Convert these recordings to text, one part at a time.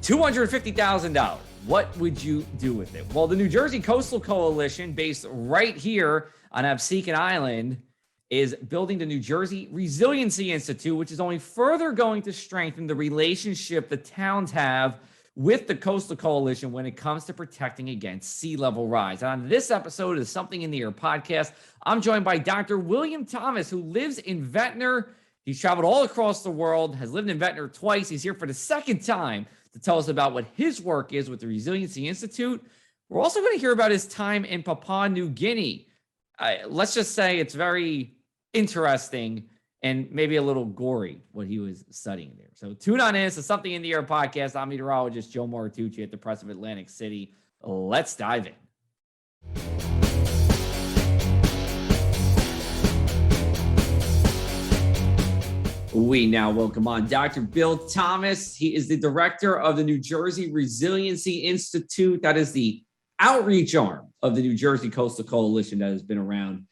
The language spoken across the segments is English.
$250,000. What would you do with it? Well, the New Jersey Coastal Coalition, based right here on Absecon Island, is building the New Jersey Resiliency Institute, which is only further going to strengthen the relationship the towns have with the Coastal Coalition when it comes to protecting against sea level rise. And on this episode of the Something in the Air podcast, I'm joined by Dr. William Thomas, who lives in Ventnor. He's traveled all across the world, has lived in Ventnor twice. He's here for the second time to tell us about what his work is with the Resiliency Institute. We're also going to hear about his time in Papua New Guinea. Let's just say it's very interesting and maybe a little gory what he was studying there. So tune on in. It's a Something in the Air podcast. I'm meteorologist Joe Martucci at the Press of Atlantic City. Let's dive in. We now welcome on Dr. Bill Thomas. He is the director of the New Jersey Resiliency Institute. That is the outreach arm of the New Jersey Coastal Coalition that has been around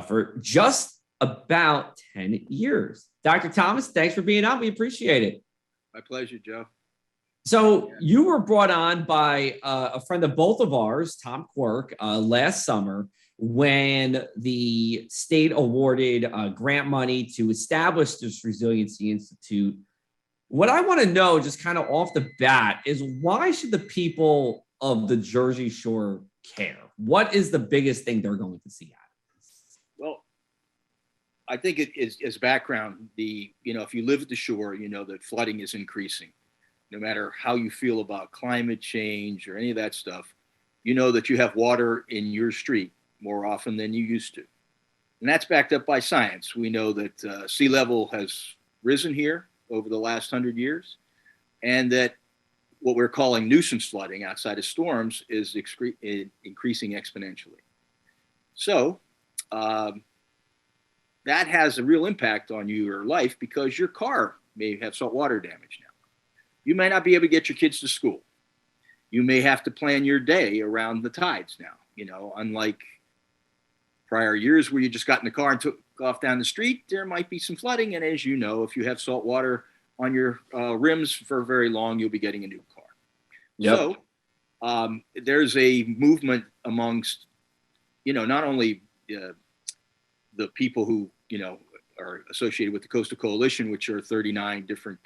for just about 10 years. Dr. Thomas, thanks for being on. We appreciate it. My pleasure, Joe. So you were brought on by a friend of both of ours, Tom Quirk, last summer when the state awarded grant money to establish this Resiliency Institute. What I want to know just kind of off the bat is why should the people of the Jersey Shore care? What is the biggest thing they're going to see out of this? Well, I think it is as background, if you live at the shore, you know that flooding is increasing. No matter how you feel about climate change or any of that stuff, you know that you have water in your street more often than you used to. And that's backed up by science. We know that sea level has risen here over the last 100 years, and that what we're calling nuisance flooding outside of storms is increasing exponentially. So that has a real impact on your life because your car may have saltwater damage now. You may not be able to get your kids to school. You may have to plan your day around the tides now, unlike prior years where you just got in the car and took off down the street, there might be some flooding. And as you know, if you have salt water on your rims for very long, you'll be getting a new car. Yep. So there's a movement amongst, not only the people who, are associated with the Coastal Coalition, which are 39 different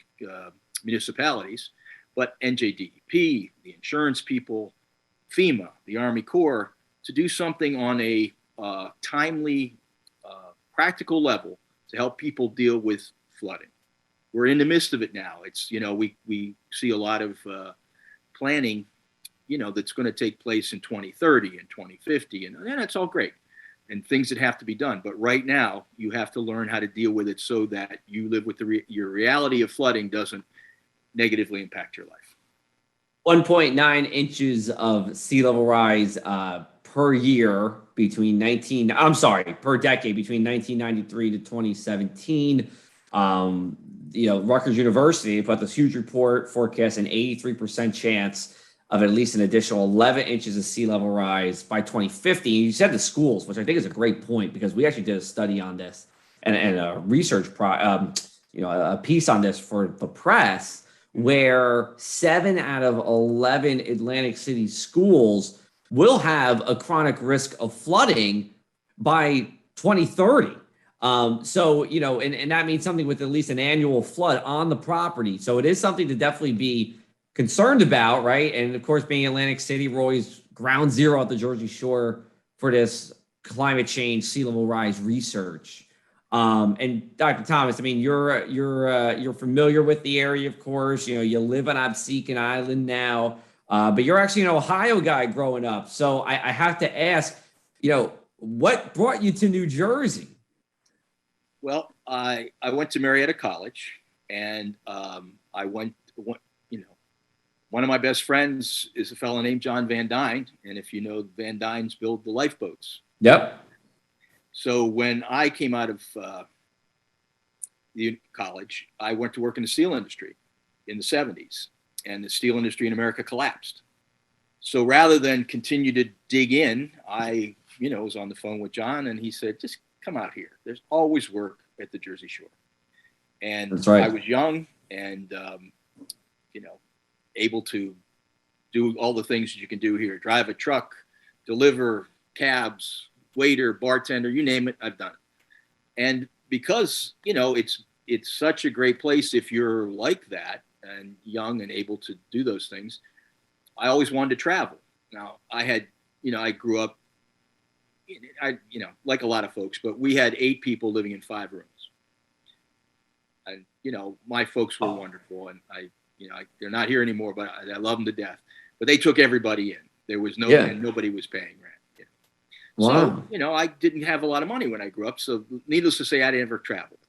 municipalities, but NJDEP, the insurance people, FEMA, the Army Corps, to do something on a timely, practical level to help people deal with flooding. We're in the midst of it now. It's, we see a lot of planning, that's going to take place in 2030 and 2050, and that's all great and things that have to be done. But right now, you have to learn how to deal with it so that you live with your reality of flooding doesn't negatively impact your life. 1.9 inches of sea level rise per year per decade between 1993 to 2017. Rutgers University put this huge report forecast an 83% chance of at least an additional 11 inches of sea level rise by 2050. You said the schools, which I think is a great point because we actually did a study on this and a research a piece on this for the press where 7 out of 11 Atlantic City schools will have a chronic risk of flooding by 2030. And that means something with at least an annual flood on the property. So it is something to definitely be concerned about, right? And of course, being Atlantic City, we're always ground zero at the Jersey Shore for this climate change, sea level rise research. And Dr. Thomas, you're familiar with the area, of course. You live on Absecon Island now, but you're actually an Ohio guy growing up. So I have to ask, what brought you to New Jersey? Well, I went to Marietta College, and one of my best friends is a fellow named John Van Duyne, and if you know, Van Duyne's build the lifeboats. Yep. So when I came out of the college, I went to work in the steel industry in the 70s, and the steel industry in America collapsed. So rather than continue to dig in, I, was on the phone with John, and he said, just come out here. There's always work at the Jersey Shore. And that's right. I was young, and, able to do all the things you can do here. Drive a truck, deliver cabs, waiter, bartender, you name it, I've done it. And because, it's such a great place if you're like that and young and able to do those things, I always wanted to travel. Now, I grew up, like a lot of folks, but we had 8 people living in 5 rooms. And, my folks were wonderful, and they're not here anymore, but I love them to death. But they took everybody in. There was and nobody was paying rent. Wow. So, I didn't have a lot of money when I grew up. So needless to say, I never traveled.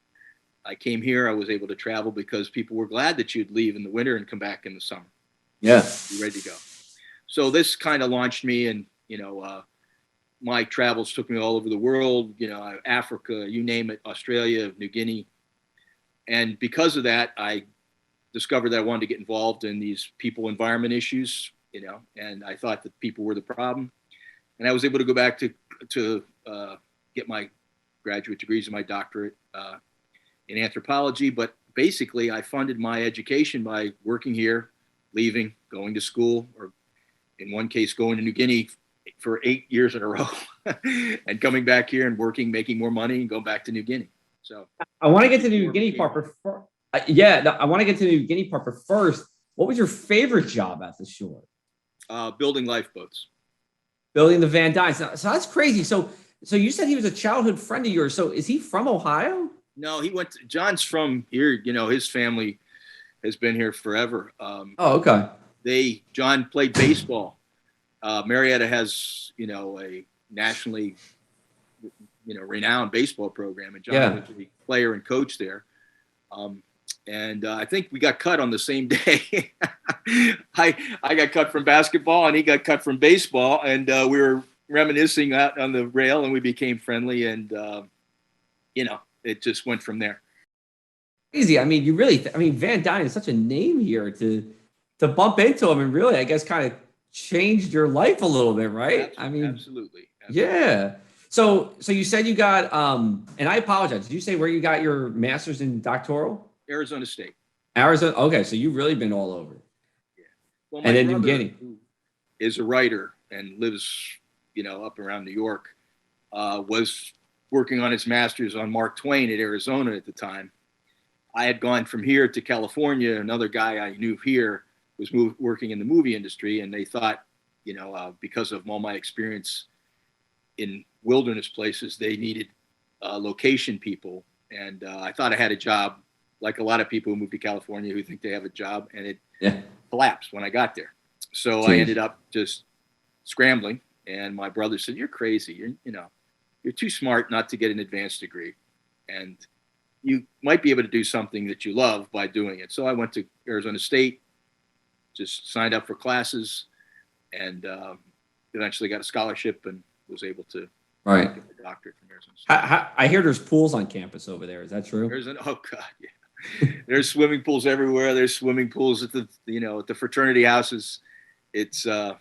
I came here, I was able to travel because people were glad that you'd leave in the winter and come back in the summer. Yeah. Be ready to go. So this kind of launched me, and, my travels took me all over the world, Africa, you name it, Australia, New Guinea. And because of that, I discovered that I wanted to get involved in these people environment issues, and I thought that people were the problem. And I was able to go back to get my graduate degrees and my doctorate in anthropology. But basically, I funded my education by working here, leaving, going to school, or in one case, going to New Guinea for 8 years in a row, and coming back here and working, making more money, and going back to New Guinea. So I want to get to the New Guinea part, but I want to get to the New Guinea part. But first, what was your favorite job at the shore? Building lifeboats. Building the Van Duyne. So that's crazy. So you said he was a childhood friend of yours. So is he from Ohio? No, John's from here. His family has been here forever. Okay. John played baseball. Marietta has, a nationally, renowned baseball program, and John was the player and coach there. And I think we got cut on the same day. I got cut from basketball, and he got cut from baseball, and we were reminiscing out on the rail, and we became friendly, and it just went from there. Crazy. I mean, Van Duyne is such a name here to bump into him, and really, I guess, kind of changed your life a little bit, right? Absolutely. Yeah. So you said you got, and I apologize, did you say where you got your master's in doctoral? Arizona State. Arizona. Okay, so you've really been all over. Yeah. Well, and then New Guinea, who is a writer and lives, up around New York, was working on his master's on Mark Twain at Arizona at the time. I had gone from here to California. Another guy I knew here was working in the movie industry, and they thought, because of all my experience in wilderness places, they needed location people. And I thought I had a job, like a lot of people who move to California who think they have a job, and it collapsed when I got there. So I ended up just scrambling, and my brother said, "You're crazy. You're too smart not to get an advanced degree, and you might be able to do something that you love by doing it." So I went to Arizona State, just signed up for classes, and eventually got a scholarship and was able to get a doctorate from Arizona State. I hear there's pools on campus over there. Is that true? Oh God, yeah. There's swimming pools everywhere. There's swimming pools at the at the fraternity houses. It's I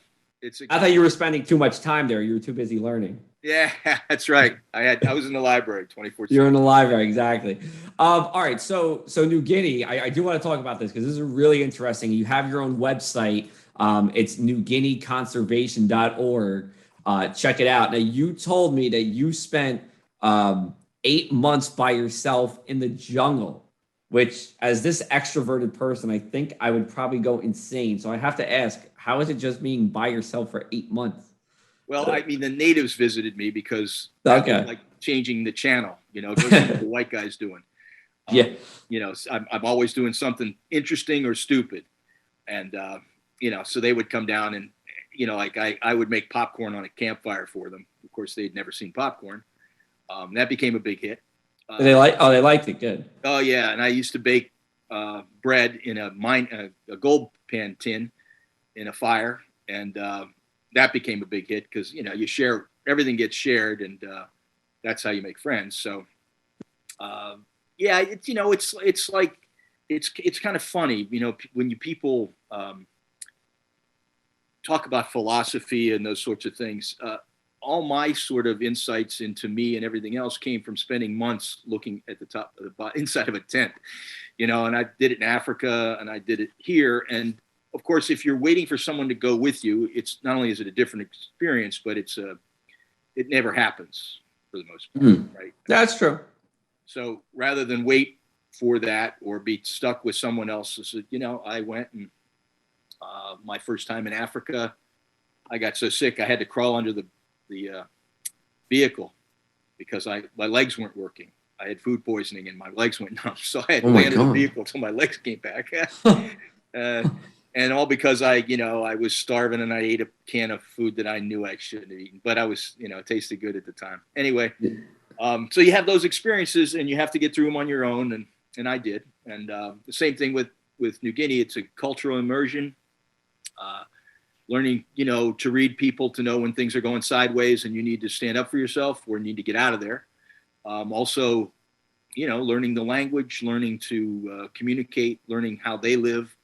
thought you were spending too much time there. You were too busy learning. Yeah, that's right. I was in the library 24/7. You're in the library, exactly. All right, so New Guinea, I do want to talk about this because this is really interesting. You have your own website. It's newguineaconservation.org. Check it out. Now, you told me that you spent 8 months by yourself in the jungle, which, as this extroverted person, I think I would probably go insane. So I have to ask, how is it just being by yourself for 8 months? Well, the natives visited me because like changing the channel, just what the white guy's doing. I'm always doing something interesting or stupid. And, so they would come down and, I would make popcorn on a campfire for them. Of course, they'd never seen popcorn. That became a big hit. They liked it. Good. Oh yeah. And I used to bake bread in a gold pan tin in a fire. And, that became a big hit because, you share, everything gets shared, and that's how you make friends. So, it's like, it's kind of funny, when people talk about philosophy and those sorts of things. All my sort of insights into me and everything else came from spending months looking at the top of inside of a tent, and I did it in Africa and I did it here. And of course, if you're waiting for someone to go with you, it's not only is it a different experience, but it never happens for the most part, right? That's true. So rather than wait for that or be stuck with someone else, I went and my first time in Africa, I got so sick I had to crawl under the vehicle because my legs weren't working. I had food poisoning and my legs went numb, so I had to lay under the vehicle until my legs came back. And all because I was starving and I ate a can of food that I knew I shouldn't have eaten, but I was, it tasted good at the time. Anyway, so you have those experiences and you have to get through them on your own, and I did. And the same thing with New Guinea. It's a cultural immersion, learning, to read people, to know when things are going sideways and you need to stand up for yourself or need to get out of there. Also, learning the language, learning to communicate, learning how they live.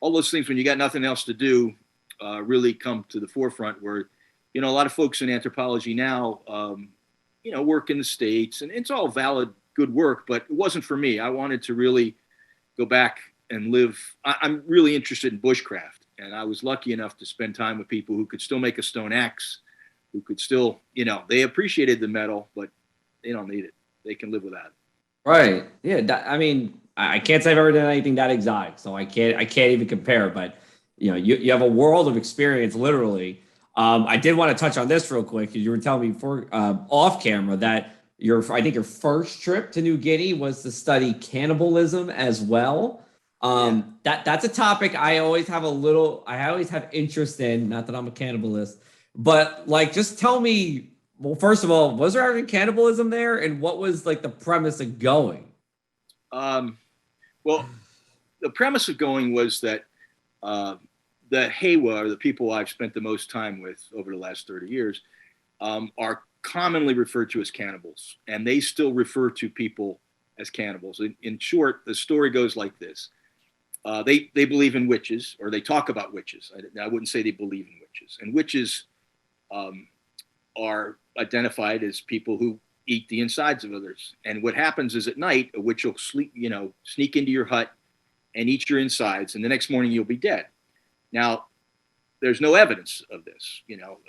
All those things, when you got nothing else to do, really come to the forefront where, a lot of folks in anthropology now, work in the States, and it's all valid, good work, but it wasn't for me. I wanted to really go back and live. I'm really interested in bushcraft, and I was lucky enough to spend time with people who could still make a stone axe, who could still, they appreciated the metal, but they don't need it. They can live without it. Right. Yeah. I can't say I've ever done anything that exotic, so I can't even compare. But you have a world of experience, literally. I did want to touch on this real quick because you were telling me before off camera that I think your first trip to New Guinea was to study cannibalism as well. That's a topic I always have interest in. Not that I'm a cannibalist, but just tell me. Well, first of all, was there ever cannibalism there, and what was the premise of going? Well, the premise of going was that the Hewa, or the people I've spent the most time with over the last 30 years, are commonly referred to as cannibals, and they still refer to people as cannibals. In short, the story goes like this. They believe in witches, or they talk about witches. I wouldn't say they believe in witches. And witches are identified as people who eat the insides of others. And what happens is at night, a witch will sneak into your hut and eat your insides, and the next morning you'll be dead. Now, there's no evidence of this,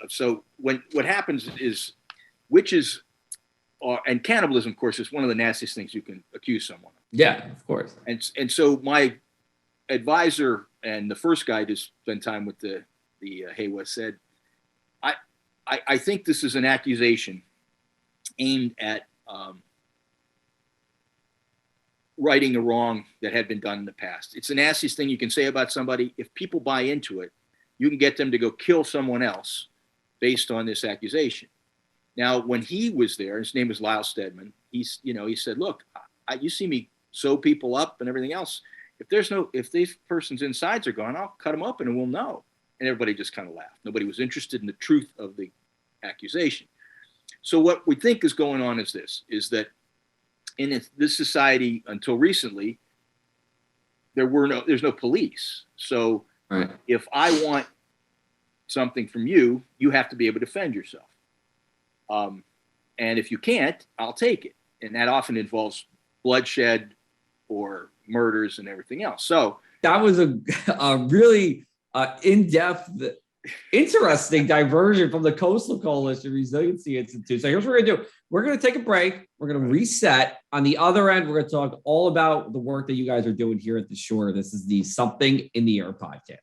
So what happens is witches and cannibalism, of course, is one of the nastiest things you can accuse someone of. Yeah, of course. And so my advisor and the first guy to spend time with the Hewa said, I think this is an accusation aimed at righting a wrong that had been done in the past. It's the nastiest thing you can say about somebody. If people buy into it, you can get them to go kill someone else based on this accusation. Now, when he was there, his name was Lyle Stedman. He said, "Look, you see me sew people up and everything else. If these person's insides are gone, I'll cut them open and we'll know." And everybody just kind of laughed. Nobody was interested in the truth of the accusation. So what we think is going on is that in this society until recently, there's no police. So right. If I want something from you, you have to be able to defend yourself. And if you can't, I'll take it. And that often involves bloodshed or murders and everything else. So that was a really in-depth, interesting diversion from the Coastal Coalition Resiliency Institute. So here's what we're going to do. We're going to take a break. We're going to reset. On the other end, we're going to talk all about the work that you guys are doing here at the shore. This is the Something in the Air podcast.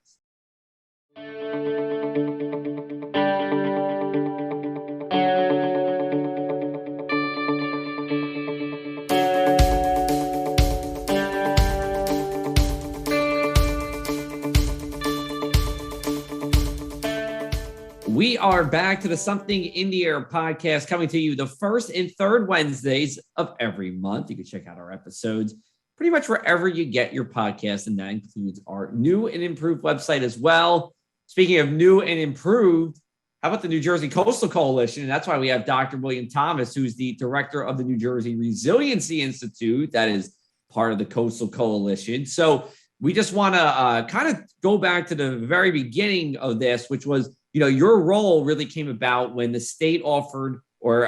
We are back to the Something in the Air podcast, coming to you the first and third Wednesdays of every month. You can check out our episodes pretty much wherever you get your podcast, and that includes our new and improved website as well. Speaking of new and improved, how about the New Jersey Coastal Coalition? And that's why we have Dr. William Thomas, who's the director of the New Jersey Resiliency Institute, that is part of the Coastal Coalition. So we just want to kind of go back to the very beginning of this, which was, your role really came about when the state offered or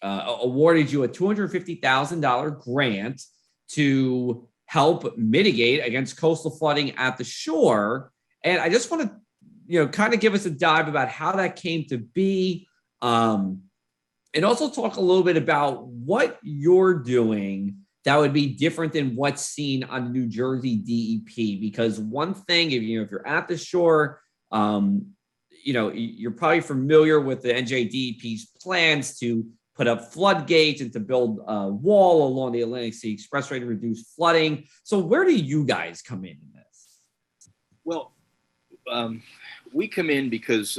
awarded you a $250,000 grant to help mitigate against coastal flooding at the shore. And I just want to, kind of give us a dive about how that came to be. And also talk a little bit about what you're doing that would be different than what's seen on the New Jersey DEP. Because one thing, if you're at the shore, you're probably familiar with the NJDEP's plans to put up floodgates and to build a wall along the Atlantic City Expressway to reduce flooding. So where do you guys come in this? Well, we come in because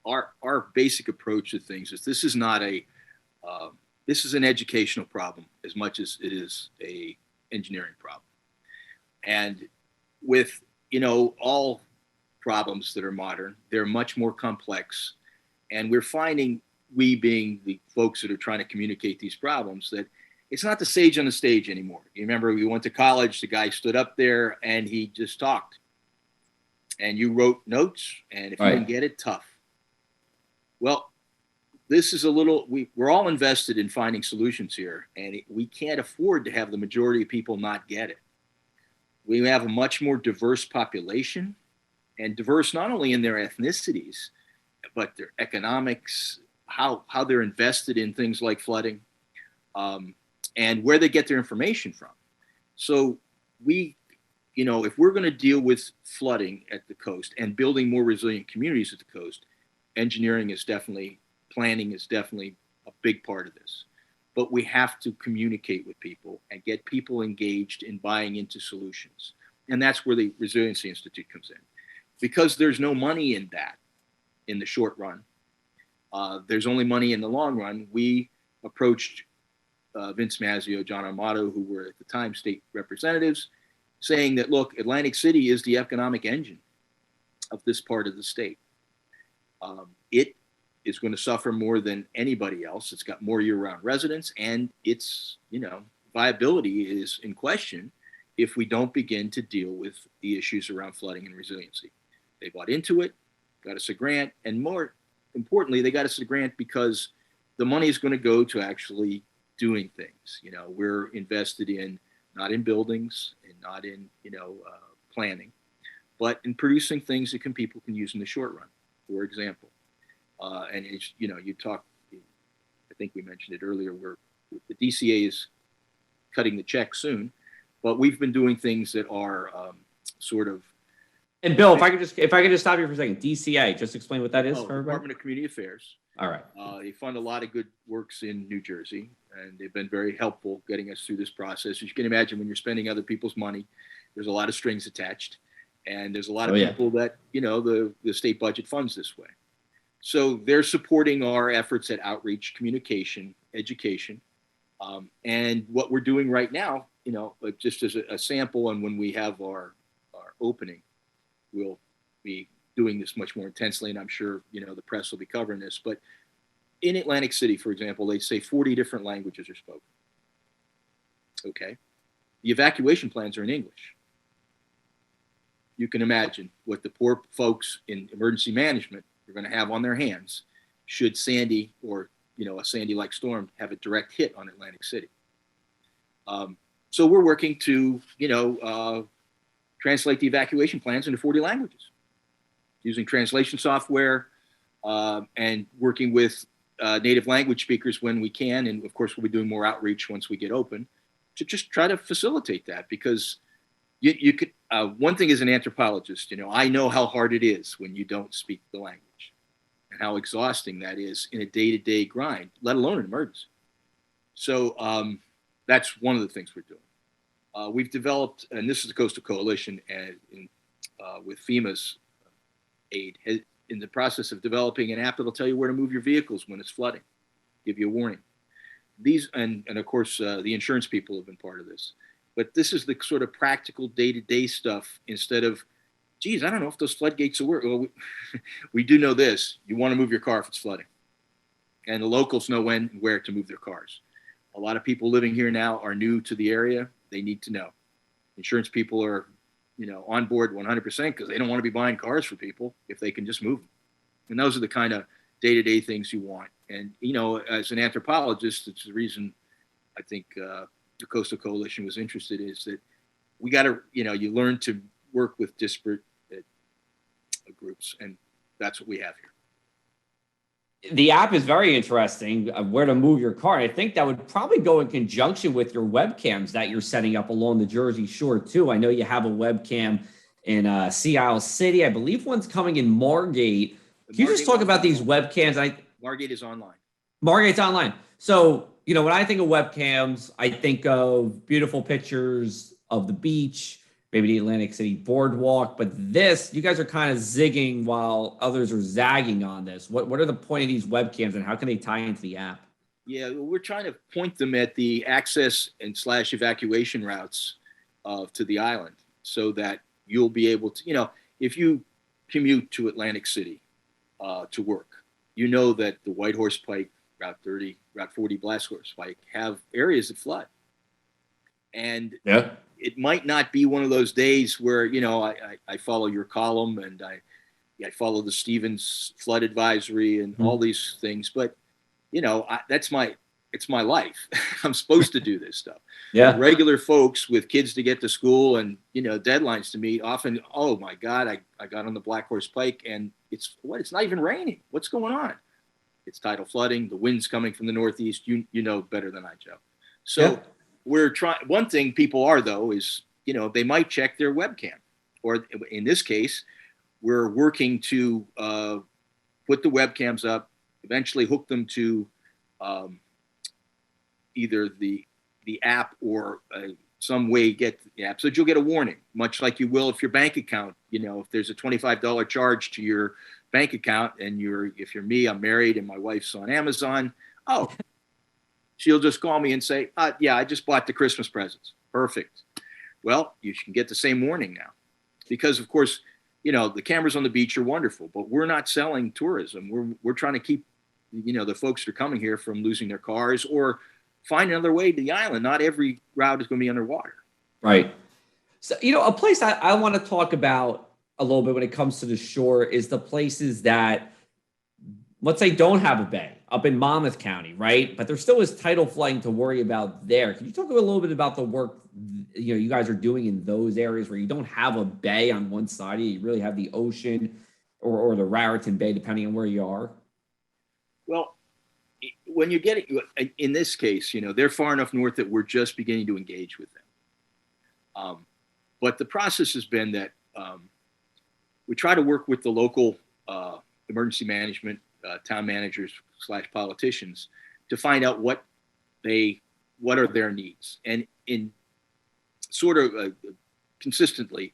our basic approach to things is this is not this is an educational problem as much as it is a engineering problem. And with, all problems that are modern, they're much more complex. And we're finding, we being the folks that are trying to communicate these problems, that it's not the sage on the stage anymore. You remember we went to college, the guy stood up there and he just talked. And you wrote notes, and if you didn't get it, tough. Well, this is we're all invested in finding solutions here, and we can't afford to have the majority of people not get it. We have a much more diverse population, and diverse not only in their ethnicities, but their economics, how they're invested in things like flooding, and where they get their information from. So if we're going to deal with flooding at the coast and building more resilient communities at the coast, planning is definitely a big part of this. But we have to communicate with people and get people engaged in buying into solutions. And that's where the Resiliency Institute comes in. Because there's no money in that in the short run. There's only money in the long run. We approached Vince Mazzio, John Amato, who were at the time state representatives, saying that, look, Atlantic City is the economic engine of this part of the state. It is going to suffer more than anybody else. It's got more year-round residents, and its, viability is in question if we don't begin to deal with the issues around flooding and resiliency. They bought into it, got us a grant, and more importantly, they got us a grant because the money is going to go to actually doing things. We're invested in, not in buildings and not in, planning, but in producing things that people can use in the short run, for example. And it's, you talk, I think we mentioned it earlier, where the DCA is cutting the check soon, but we've been doing things that are sort of. And Bill, if I could just stop you for a second, DCA, just explain what that is for everybody. Department of Community Affairs. All right. They fund a lot of good works in New Jersey, and they've been very helpful getting us through this process. As you can imagine, when you're spending other people's money, there's a lot of strings attached, and there's a lot of people that, the state budget funds this way. So they're supporting our efforts at outreach, communication, education. And what we're doing right now, just as a sample, and when we have our opening, we'll be doing this much more intensely, and I'm sure, the press will be covering this. But in Atlantic City, for example, they say 40 different languages are spoken. Okay. The evacuation plans are in English. You can imagine what the poor folks in emergency management are going to have on their hands should Sandy or, a Sandy-like storm have a direct hit on Atlantic City. So we're working to, translate the evacuation plans into 40 languages using translation software and working with native language speakers when we can. And of course, we'll be doing more outreach once we get open to just try to facilitate that, because you could, one thing as an anthropologist, I know how hard it is when you don't speak the language and how exhausting that is in a day-to-day grind, let alone an emergency. So that's one of the things we're doing. We've developed, and this is the Coastal Coalition, and with FEMA's aid, in the process of developing an app that'll tell you where to move your vehicles when it's flooding, give you a warning. These, and of course, the insurance people have been part of this. But this is the sort of practical day-to-day stuff instead of, geez, I don't know if those floodgates will work. Well, we do know this. You want to move your car if it's flooding. And the locals know when and where to move their cars. A lot of people living here now are new to the area. They need to know. Insurance people are, on board 100% because they don't want to be buying cars for people if they can just move them. And those are the kind of day-to-day things you want. And, as an anthropologist, it's the reason I think the Coastal Coalition was interested, is that we got to, you learn to work with disparate groups, and that's what we have here. The app is very interesting, where to move your car. I think that would probably go in conjunction with your webcams that you're setting up along the Jersey Shore too. I know you have a webcam in Sea Isle City. I believe one's coming in Margate. Can you just talk about these webcams? Margate is online. Margate's online. So, when I think of webcams, I think of beautiful pictures of the beach, maybe the Atlantic City boardwalk. But this, you guys are kind of zigging while others are zagging on this. What are the point of these webcams, and how can they tie into the app? Yeah, we're trying to point them at the access and / evacuation routes to the island, so that you'll be able to, if you commute to Atlantic City to work, that the White Horse Pike, Route 30, Route 40 Blast Horse Pike have areas that flood. And it might not be one of those days where, I follow your column and I follow the Stevens flood advisory and all these things, but it's my life. I'm supposed to do this stuff. Yeah. Regular folks with kids to get to school and, deadlines to meet often, oh my God, I got on the Black Horse Pike and it's not even raining. What's going on? It's tidal flooding. The wind's coming from the Northeast. You know better than I, Joe. So we're trying. One thing people are, though, is, they might check their webcam, or in this case, we're working to put the webcams up, eventually hook them to either the app or some way get the app, so that you'll get a warning, much like you will if your bank account, if there's a $25 charge to your bank account and if you're me, I'm married and my wife's on Amazon. Oh, she'll just call me and say, yeah, I just bought the Christmas presents. Perfect. Well, you can get the same warning now because, of course, the cameras on the beach are wonderful, but we're not selling tourism. We're trying to keep, the folks that are coming here from losing their cars or find another way to the island. Not every route is going to be underwater. Right. So, a place I want to talk about a little bit when it comes to the shore is the places that, let's say, don't have a bay up in Monmouth County, right? But there still is tidal flooding to worry about there. Can you talk a little bit about the work, you guys are doing in those areas where you don't have a bay on one side, you really have the ocean or the Raritan Bay, depending on where you are? Well, when you get it, in this case, they're far enough north that we're just beginning to engage with them. But the process has been that we try to work with the local emergency management, town managers / politicians to find out what are their needs. And in sort of consistently,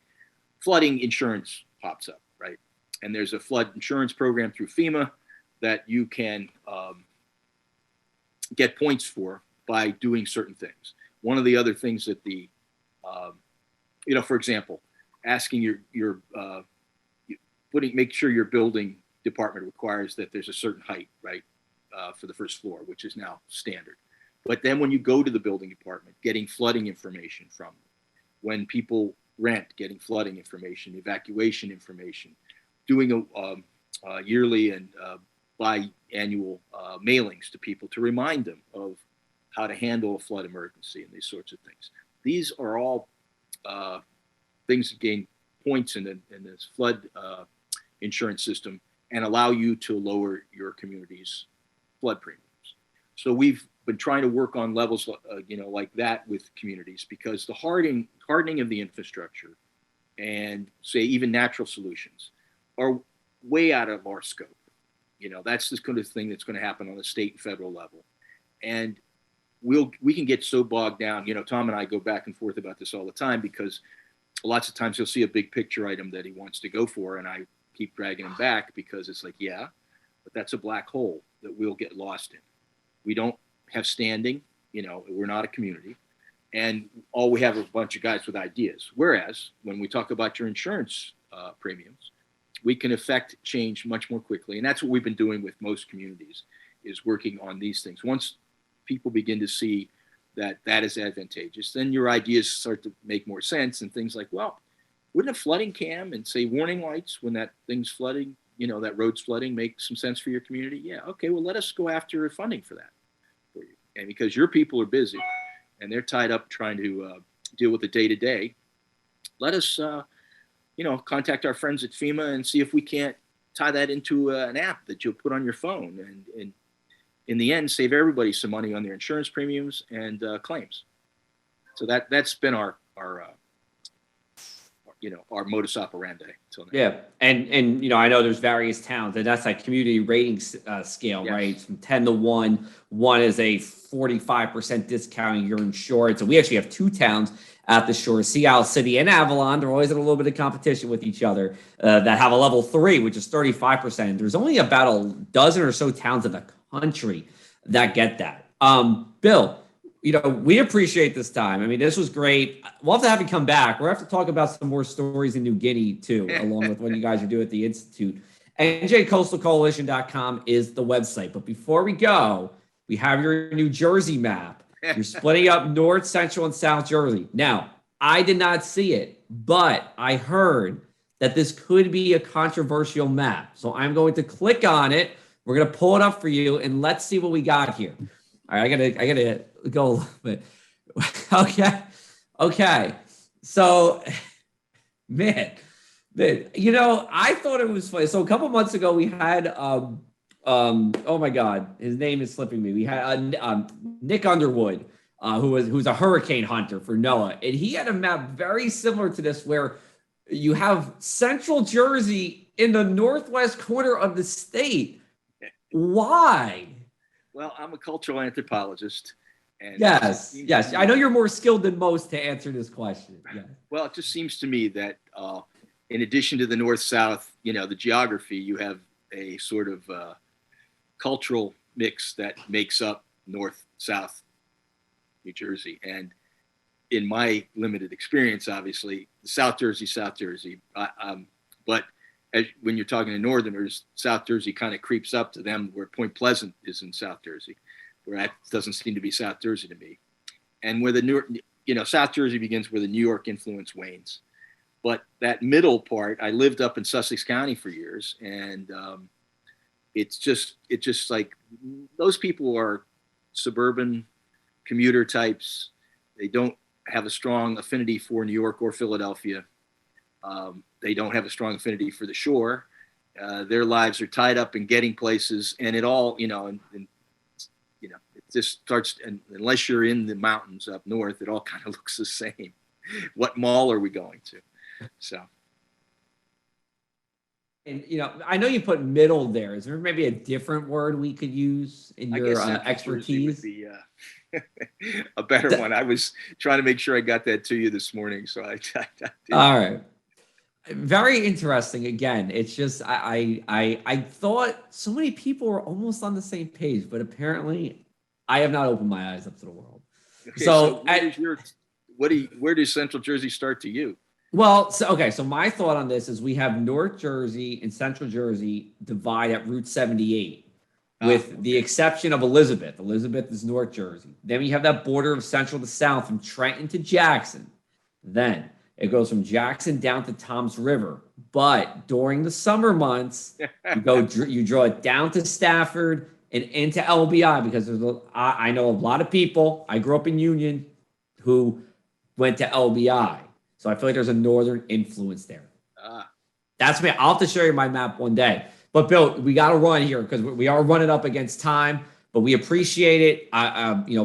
flooding insurance pops up, right? And there's a flood insurance program through FEMA that you can get points for by doing certain things. One of the other things that for example, asking make sure your building department requires that there's a certain height, right, for the first floor, which is now standard. But then when you go to the building department, getting flooding information from them. When people rent, getting flooding information, evacuation information, doing a yearly and biannual mailings to people to remind them of how to handle a flood emergency and these sorts of things. These are all things that gain points in this flood insurance system and allow you to lower your community's flood premiums. So we've been trying to work on levels, like that with communities, because the hardening of the infrastructure and, say, even natural solutions are way out of our scope. That's the kind of thing that's going to happen on the state and federal level. And we can get so bogged down. Tom and I go back and forth about this all the time because lots of times he'll see a big picture item that he wants to go for, and I keep dragging him back because it's like, yeah, but that's a black hole that we'll get lost in. We don't have standing, we're not a community, and all we have are a bunch of guys with ideas. Whereas when we talk about your insurance premiums, we can affect change much more quickly. And that's what we've been doing with most communities, is working on these things. Once people begin to see that is advantageous, then your ideas start to make more sense, and things like, well, wouldn't a flooding cam and, say, warning lights when that thing's flooding, that road's flooding, make some sense for your community? Yeah, okay, well, let us go after funding for that for you. And because your people are busy and they're tied up trying to deal with the day-to-day, let us contact our friends at FEMA and see if we can't tie that into an app that you'll put on your phone, and in the end, save everybody some money on their insurance premiums and claims. So that's been our modus operandi till now. Yeah, and I know there's various towns, and that's like community rating scale, Yes. right? From 10 to 1. 1 is a 45% discount on your insurance. And we actually have 2 towns at the shore, Sea City and Avalon. They're always in a little bit of competition with each other that have a level 3, which is 35%. There's only about a dozen or so towns in the country that get that. Bill, we appreciate this time. I mean, this was great. We'll have to have you come back. We'll have to talk about some more stories in New Guinea, too, along with what you guys are doing at the Institute. NJCoastalCoalition.com is the website. But before we go, we have your New Jersey map. You're splitting up North, Central, and South Jersey. Now, I did not see it, but I heard that this could be a controversial map. So I'm going to click on it. We're going to pull it up for you, and let's see what we got here. All right, I gotta go a little bit. Okay. So, man, I thought it was funny. So a couple months ago, we had oh my God, his name is slipping me. We had Nick Underwood, who's a hurricane hunter for NOAA, and he had a map very similar to this, where you have Central Jersey in the northwest corner of the state. Why? Well, I'm a cultural anthropologist. And yes. I know you're more skilled than most to answer this question. Yeah. Well, it just seems to me that in addition to the north-south, the geography, you have a sort of cultural mix that makes up north-south New Jersey. And in my limited experience, obviously, South Jersey. But when you're talking to Northerners, South Jersey kind of creeps up to them, where Point Pleasant is in South Jersey, where that doesn't seem to be South Jersey to me. And where South Jersey begins, where the New York influence wanes. But that middle part, I lived up in Sussex County for years, and it's just like those people are suburban commuter types. They don't have a strong affinity for New York or Philadelphia. They don't have a strong affinity for the shore. Their lives are tied up in getting places, and it all, it just starts. And unless you're in the mountains up north, it all kind of looks the same. What mall are we going to? So. And I know you put middle there. Is there maybe a different word we could use in your expertise? Would be, a better one. I was trying to make sure I got that to you this morning, so I did. All right. Very interesting. Again, it's just I thought so many people were almost on the same page, but apparently I have not opened my eyes up to the world. Okay, so where does Central Jersey start to you? Well, so my thought on this is we have North Jersey and Central Jersey divide at Route 78, with the exception of Elizabeth. Elizabeth is North Jersey. Then we have that border of Central to South from Trenton to Jackson. Then it goes from Jackson down to Toms River. But during the summer months, you draw it down to Stafford and into LBI, because I know a lot of people. I grew up in Union who went to LBI. So I feel like there's a northern influence there. That's me. I'll have to show you my map one day. But Bill, we got to run here because we are running up against time. But we appreciate it.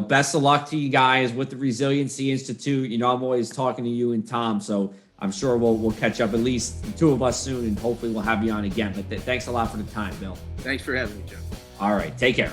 Best of luck to you guys with the Resiliency Institute. I'm always talking to you and Tom, so I'm sure we'll catch up, at least the two of us soon, and hopefully we'll have you on again. But thanks a lot for the time, Bill. Thanks for having me, Joe. All right, take care.